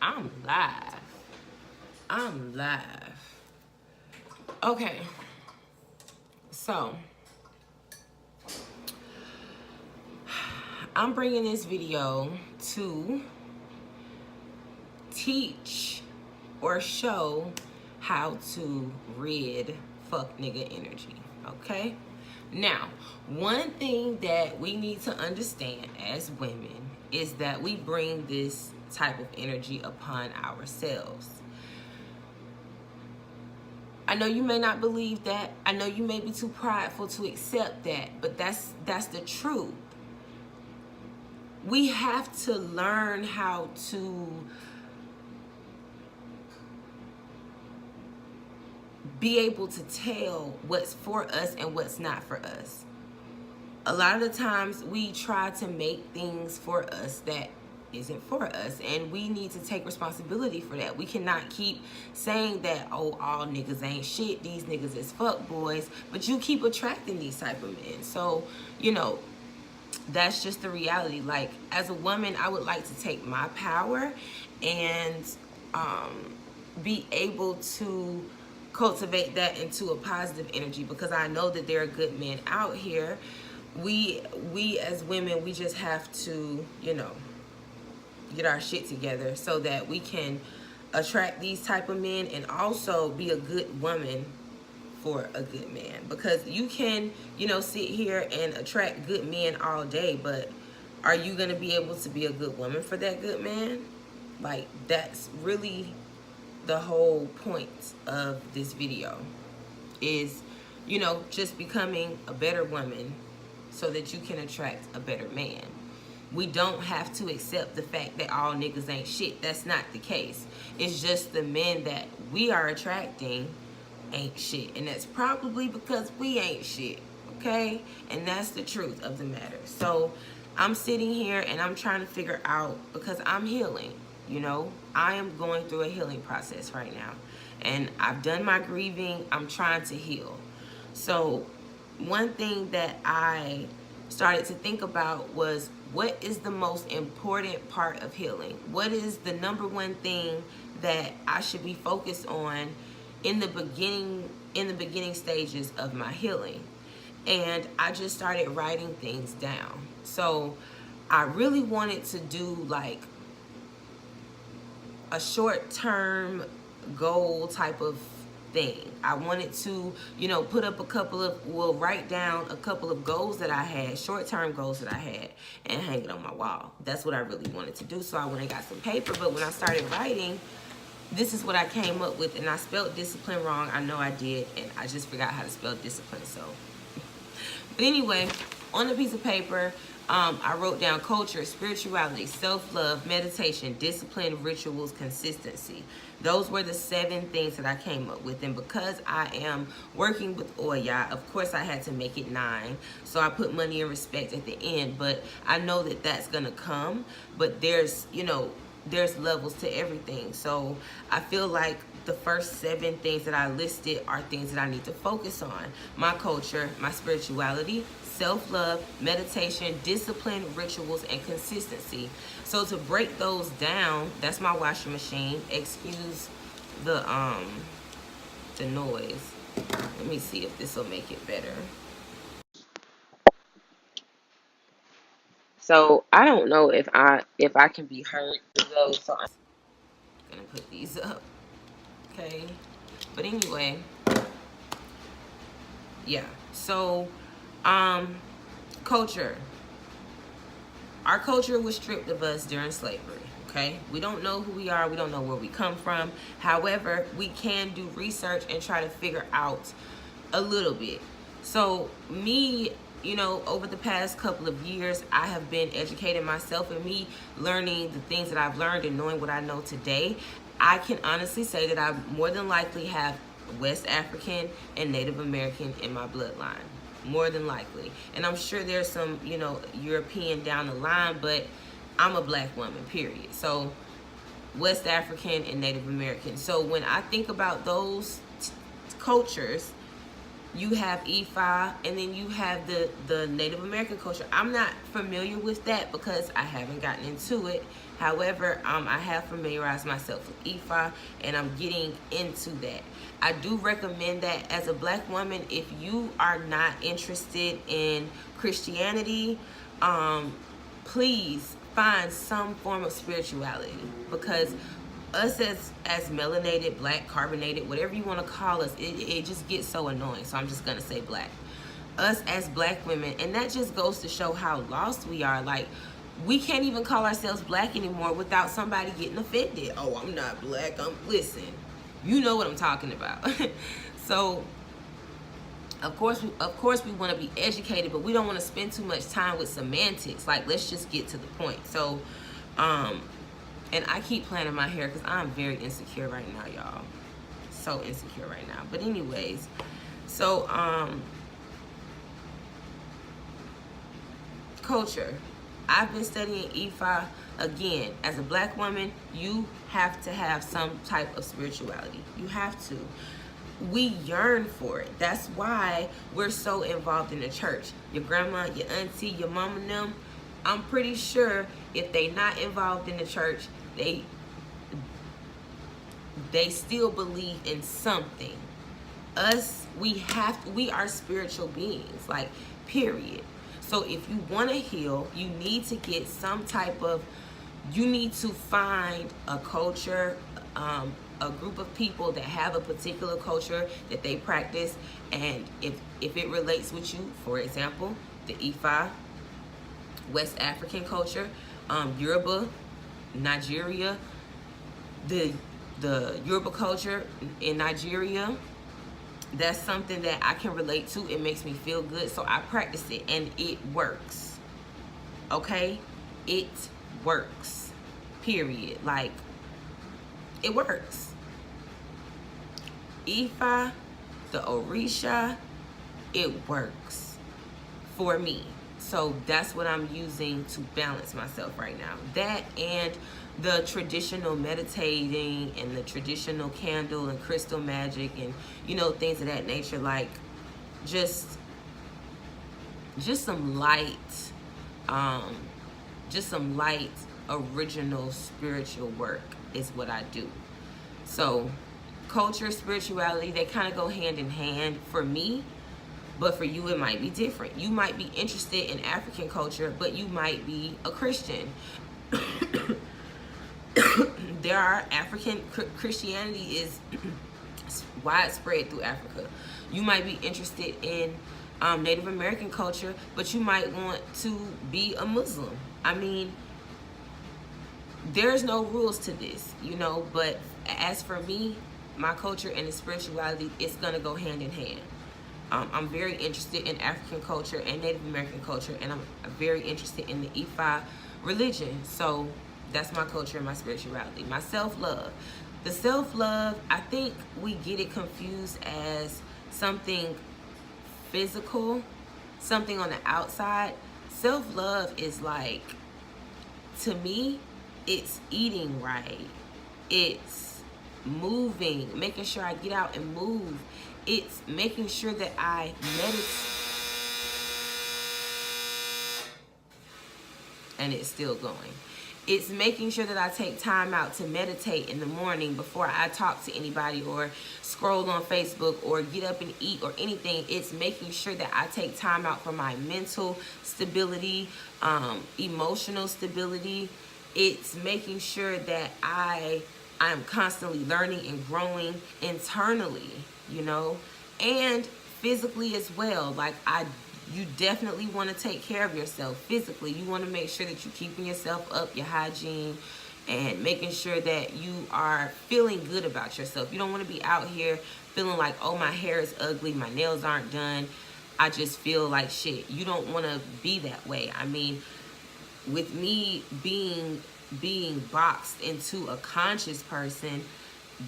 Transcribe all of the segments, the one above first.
I'm live. I'm live. Okay. So, I'm bringing this video to teach or show how to rid fuck nigga energy. Okay? Now, one thing that we need to understand as women is that we bring this type of energy upon ourselves. I know you may not believe that. I know you may be too prideful to accept that, but that's the truth. We have to learn how to be able to tell what's for us and what's not for us. A lot of the times we try to make things for us that isn't for us, and we need to take responsibility for that. We cannot keep saying that, oh, all niggas ain't shit, these niggas is fuck boys, but you keep attracting these type of men. So, that's just the reality. Like, as a woman, I would like to take my power and be able to cultivate that into a positive energy, because I know that there are good men out here. We as women, we just have to, get our shit together so that we can attract these type of men and also be a good woman for a good man. Because you can, sit here and attract good men all day, but are you going to be able to be a good woman for that good man? Like, that's really the whole point of this video, is, just becoming a better woman so that you can attract a better man. We don't have to accept the fact that all niggas ain't shit. That's not the case. It's just the men that we are attracting ain't shit. And that's probably because we ain't shit, okay? And that's the truth of the matter. So I'm sitting here and I'm trying to figure out, because I'm healing, I am going through a healing process right now. And I've done my grieving. I'm trying to heal. So one thing that I started to think about was, what is the most important part of healing? What is the number one thing that I should be focused on in the beginning stages of my healing? And I just started writing things down. So I really wanted to do like a short-term goal type of thing. I wanted to, put up write down a couple of goals that I had, short-term goals that I had, and hang it on my wall. That's what I really wanted to do. So I went and got some paper, but when I started writing, this is what I came up with, and I spelled discipline wrong. I know I did, and I just forgot how to spell discipline, so. But anyway, on a piece of paper, I wrote down culture, spirituality, self-love, meditation, discipline, rituals, consistency. Those were the 7 things that I came up with. And because I am working with Oya, of course I had to make it 9. So I put money and respect at the end. But I know that that's going to come. But there's levels to everything. So I feel like the first 7 things that I listed are things that I need to focus on. My culture, my spirituality, self-love, meditation, discipline, rituals, and consistency. So to break those down, that's my washing machine. Excuse the noise. Let me see if this will make it better. So I don't know if I can be heard though, so I'm gonna put these up. Okay. But anyway, yeah. So culture. Our culture was stripped of us during slavery, okay? We don't know who we are. We don't know where we come from. However, we can do research and try to figure out a little bit. So me, over the past couple of years, I have been educating myself, and me learning the things that I've learned and knowing what I know today, I can honestly say that I more than likely have West African and Native American in my bloodline. More than likely. And I'm sure there's some, European down the line, but I'm a black woman, period. So West African and Native American. So when I think about those cultures, You have Ifa, and then you have the Native American culture. I'm not familiar with that because I haven't gotten into it. However, I have familiarized myself with Ifa, and I'm getting into that. I do recommend that as a black woman, if you are not interested in Christianity, please find some form of spirituality, because us as melanated, black, carbonated, whatever you want to call us, it just gets so annoying. So I'm just gonna say black. Us as black women, and that just goes to show how lost we are. Like, we can't even call ourselves black anymore without somebody getting offended. Oh, I'm not black. Listen, you know what I'm talking about. So of course we want to be educated, but we don't want to spend too much time with semantics. Like, let's just get to the point. So and I keep planning my hair because I'm very insecure right now, y'all. So insecure right now. But anyways, so culture. I've been studying Ifa. Again, as a black woman, you have to have some type of spirituality. You have to. We yearn for it. That's why we're so involved in the church. Your grandma, your auntie, your mom and them, I'm pretty sure if they not involved in the church, they still believe in something. Us, we are spiritual beings, like, period. So if you want to heal, you need to get some type of, you need to find a culture, a group of people that have a particular culture that they practice, and if it relates with you, for example, the Ifa, West African culture, Yoruba, Nigeria, the Yoruba culture in Nigeria, that's something that I can relate to. It makes me feel good, so I practice it, and it works. Okay? It works. Period. Like, it works. Ifa, the Orisha, it works for me. So that's what I'm using to balance myself right now. That and the traditional meditating and the traditional candle and crystal magic and, you know, things of that nature. Like, just some light, original spiritual work is what I do. So culture, spirituality, they kind of go hand in hand for me. But for you, it might be different. You might be interested in African culture, but you might be a Christian. There are Christianity is widespread through Africa. You might be interested in Native American culture, but you might want to be a Muslim. I mean, there's no rules to this, you know, but as for me, my culture and the spirituality, it's going to go hand in hand. I'm very interested in African culture and Native American culture, and I'm very interested in the Ifa religion. So that's my culture and my spirituality. My self-love. The self-love, I think we get it confused as something physical, something on the outside. Self-love is like, to me, it's eating right. It's moving, making sure I get out and move. It's making sure that I meditate. And it's still going. It's making sure that I take time out to meditate in the morning before I talk to anybody or scroll on Facebook or get up and eat or anything. It's making sure that I take time out for my mental stability, emotional stability. It's making sure that I'm constantly learning and growing internally, you know, and physically as well. Like, you definitely want to take care of yourself physically. You want to make sure that you're keeping yourself up, your hygiene, and making sure that you are feeling good about yourself. You don't want to be out here feeling like, oh, my hair is ugly, my nails aren't done, I just feel like shit. You don't want to be that way. I mean, with me being boxed into a conscious person,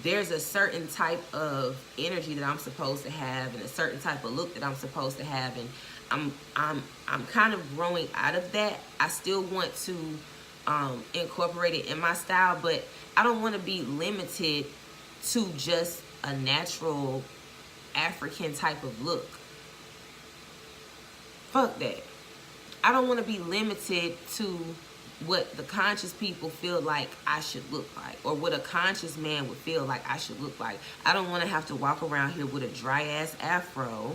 there's a certain type of energy that I'm supposed to have and a certain type of look that I'm supposed to have, and I'm kind of growing out of that. I still want to incorporate it in my style, but I don't want to be limited to just a natural African type of look. Fuck that. I don't want to be limited to what the conscious people feel like I should look like, or what a conscious man would feel like I should look like. I don't want to have to walk around here with a dry ass afro,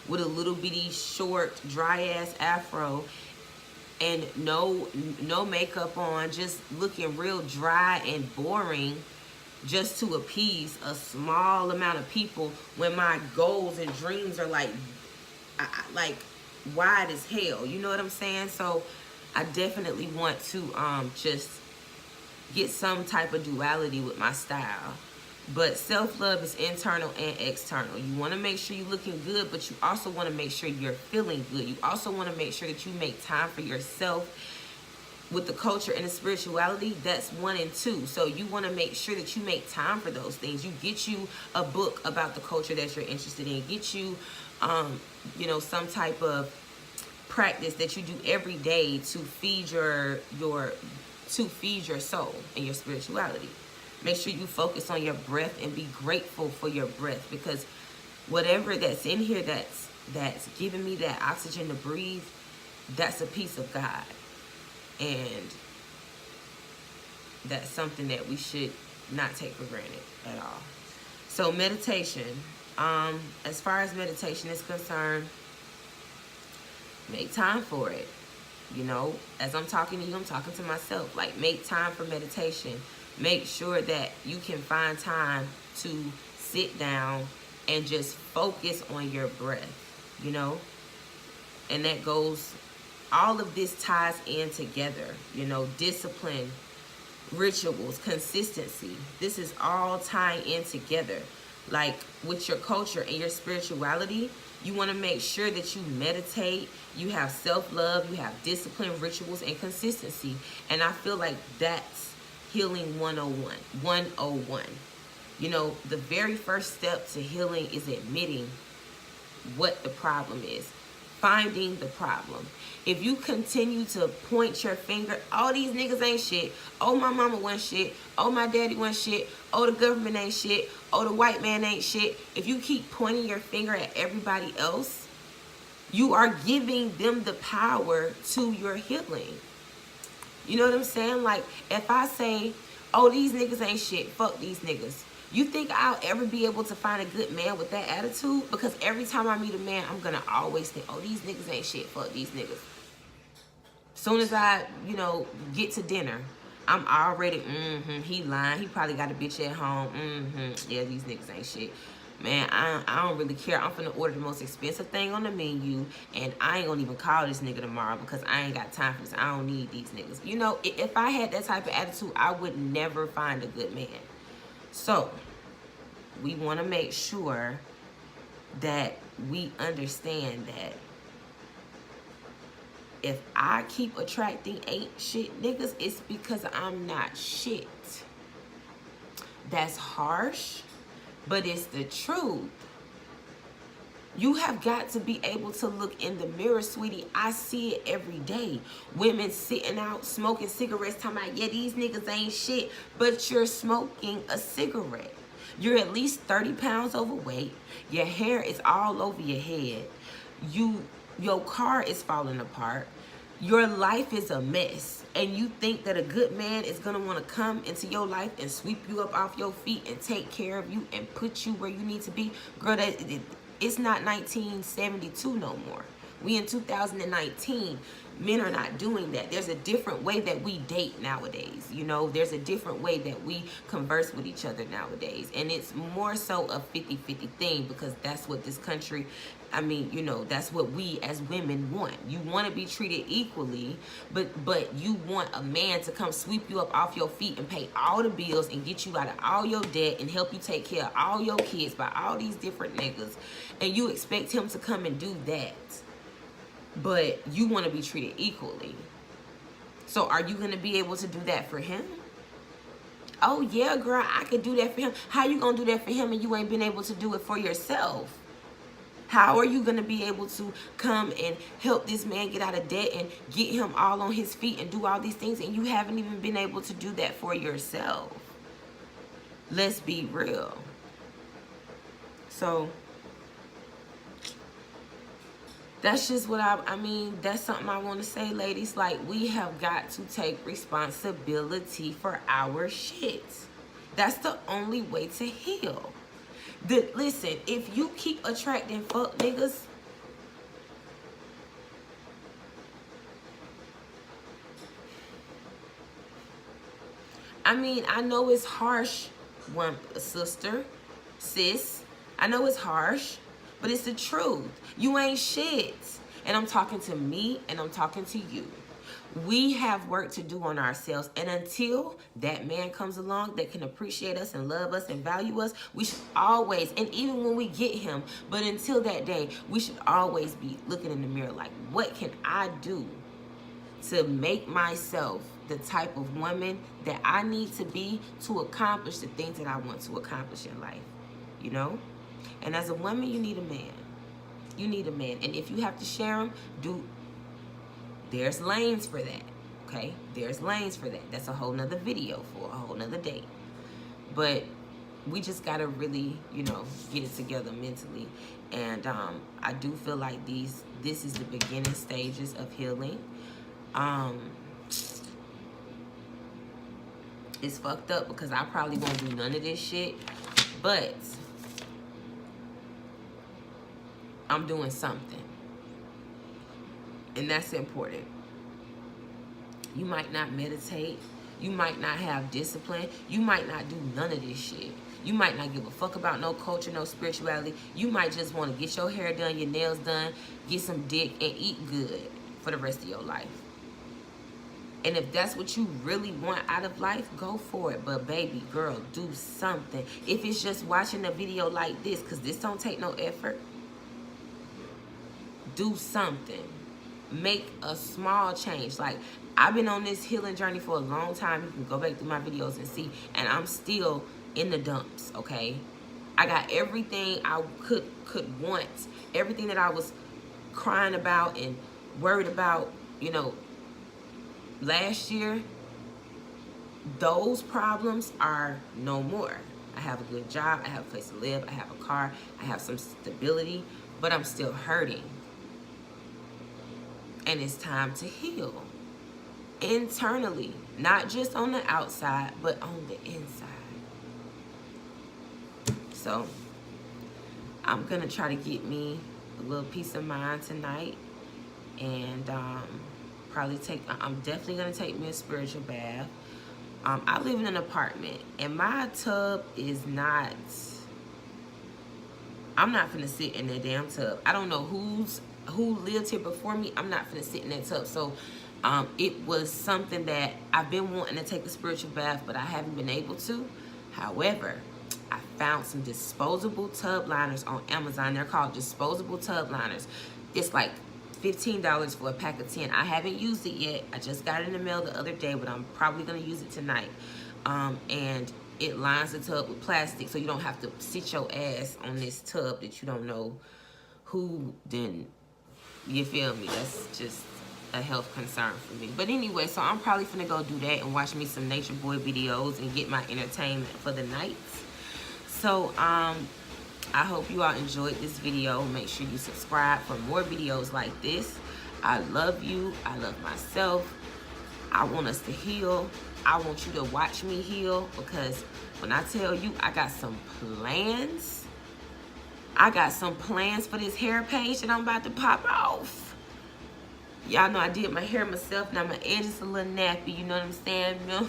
with a little bitty short dry ass afro, and no makeup on, just looking real dry and boring, just to appease a small amount of people, when my goals and dreams are like wide as hell. You know what I'm saying? So I definitely want to just get some type of duality with my style. But self-love is internal and external. You want to make sure you're looking good, but you also want to make sure you're feeling good. You also want to make sure that you make time for yourself. With the culture and the spirituality, that's 1 and 2. So you want to make sure that you make time for those things. You get you a book about the culture that you're interested in. Get you, you know, some type of practice that you do every day to feed your soul and your spirituality. Make sure you focus on your breath and be grateful for your breath, because whatever that's in here that's giving me that oxygen to breathe, that's a piece of God. And that's something that we should not take for granted at all. So meditation, as far as meditation is concerned, make time for it. You know, as I'm talking to you, I'm talking to myself. Like, make time for meditation. Make sure that you can find time to sit down and just focus on your breath, you know. And that goes, all of this ties in together, you know, discipline, rituals, consistency. This is all tying in together. Like, with your culture and your spirituality, you want to make sure that you meditate, you have self-love, you have discipline, rituals, and consistency. And I feel like that's healing 101. 101. You know, the very first step to healing is admitting what the problem is. Finding the problem. If you continue to point your finger, oh, these niggas ain't shit. Oh, my mama wasn't shit. Oh, my daddy wasn't shit. Oh, the government ain't shit. Oh, the white man ain't shit. If you keep pointing your finger at everybody else, you are giving them the power to your healing. You know what I'm saying? Like, if I say, oh, these niggas ain't shit, fuck these niggas, you think I'll ever be able to find a good man with that attitude? Because every time I meet a man, I'm going to always think, oh, these niggas ain't shit, fuck these niggas. Soon as I, you know, get to dinner, I'm already, he lying. He probably got a bitch at home. Yeah, these niggas ain't shit. Man, I don't really care. I'm finna order the most expensive thing on the menu, and I ain't gonna even call this nigga tomorrow because I ain't got time for this. I don't need these niggas. You know, if I had that type of attitude, I would never find a good man. So, we want to make sure that we understand that if I keep attracting ain't shit niggas, it's because I'm not shit. That's harsh, but it's the truth. You have got to be able to look in the mirror, sweetie. I see it every day. Women sitting out smoking cigarettes talking about, yeah, these niggas ain't shit, but you're smoking a cigarette. You're at least 30 pounds overweight. Your hair is all over your head. Your car is falling apart. Your life is a mess. And you think that a good man is going to want to come into your life and sweep you up off your feet and take care of you and put you where you need to be? Girl, it's not 1972 no more. We in 2019. Men are not doing that. There's a different way that we date nowadays. You know, there's a different way that we converse with each other nowadays. And it's more so a 50-50 thing, because that's what this country, I mean, you know, that's what we as women want. You want to be treated equally, but you want a man to come sweep you up off your feet and pay all the bills and get you out of all your debt and help you take care of all your kids by all these different niggas. And you expect him to come and do that. But you want to be treated equally. So are you going to be able to do that for him? Oh, yeah, girl, I could do that for him. How you going to do that for him and you ain't been able to do it for yourself? How are you going to be able to come and help this man get out of debt and get him all on his feet and do all these things, and you haven't even been able to do that for yourself? Let's be real. So That's just what I mean, that's something I want to say, ladies. Like, we have got to take responsibility for our shit. That's the only way to heal. Listen, if you keep attracting fuck niggas, I mean, I know it's harsh, one sister, sis. I know it's harsh, but it's the truth. You ain't shit. And I'm talking to me and I'm talking to you. We have work to do on ourselves. And until that man comes along that can appreciate us and love us and value us, we should always, and even when we get him, but until that day, we should always be looking in the mirror like, what can I do to make myself the type of woman that I need to be to accomplish the things that I want to accomplish in life, you know? And as a woman, you need a man. You need a man. And if you have to share them, there's lanes for that, okay? There's lanes for that. That's a whole nother video for a whole nother day. But we just gotta really, you know, get it together mentally. And I do feel like this is the beginning stages of healing. It's fucked up because I probably won't do none of this shit, but I'm doing something, and that's important. You might not meditate, you might not have discipline, you might not do none of this shit. You might not give a fuck about no culture, no spirituality. You might just want to get your hair done, your nails done, get some dick, and eat good for the rest of your life. And if that's what you really want out of life, go for it. But baby girl, do something. If it's just watching a video like this, because this don't take no effort, do something. Make a small change. Like, I've been on this healing journey for a long time. You can go back through my videos and see. And I'm still in the dumps, okay? I got everything I could want. Everything that I was crying about and worried about, you know, last year, those problems are no more. I have a good job, I have a place to live, I have a car, I have some stability, but I'm still hurting. And it's time to heal. Internally, not just on the outside, but on the inside. So, I'm gonna try to get me a little peace of mind tonight. And I'm definitely gonna take me a spiritual bath. I live in an apartment and my tub is not, I'm not finna sit in that damn tub. I don't know who lived here before me. I'm not finna sit in that tub. So it was something that I've been wanting to take a spiritual bath, but I haven't been able to. However, I found some disposable tub liners on Amazon. They're called disposable tub liners. It's like $15 for a pack of 10. I haven't used it yet. I just got it in the mail the other day, but I'm probably gonna use it tonight. And it lines the tub with plastic, so you don't have to sit your ass on this tub that you don't know who didn't. You feel me? That's just a health concern for me. But anyway, so I'm probably finna go do that and watch me some Nature Boy videos and get my entertainment for the night. So I hope you all enjoyed this video. Make sure you subscribe for more videos like this. I love you. I love myself. I want us to heal. I want you to watch me heal, because when I tell you I got some plans, I got some plans for this hair page that I'm about to pop off. Y'all know I did my hair myself. Now my edge is a little nappy, you know what I'm saying? You know?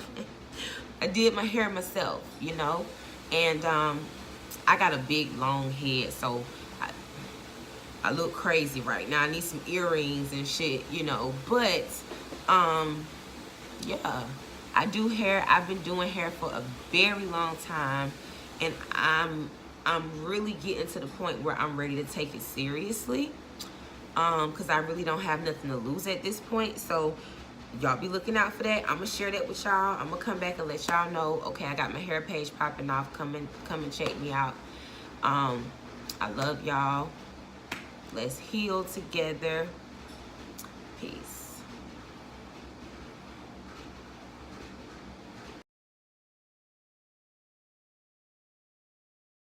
I did my hair myself, you know? And I got a big long head, so I look crazy right now. I need some earrings and shit, you know. But yeah, I do hair. I've been doing hair for a very long time, and I'm really getting to the point where I'm ready to take it seriously, because I really don't have nothing to lose at this point. So y'all be looking out for that. I'm gonna share that with y'all. I'm gonna come back and let y'all know, okay, I got my hair page popping off. Come and check me out. I love y'all. Let's heal together. Peace.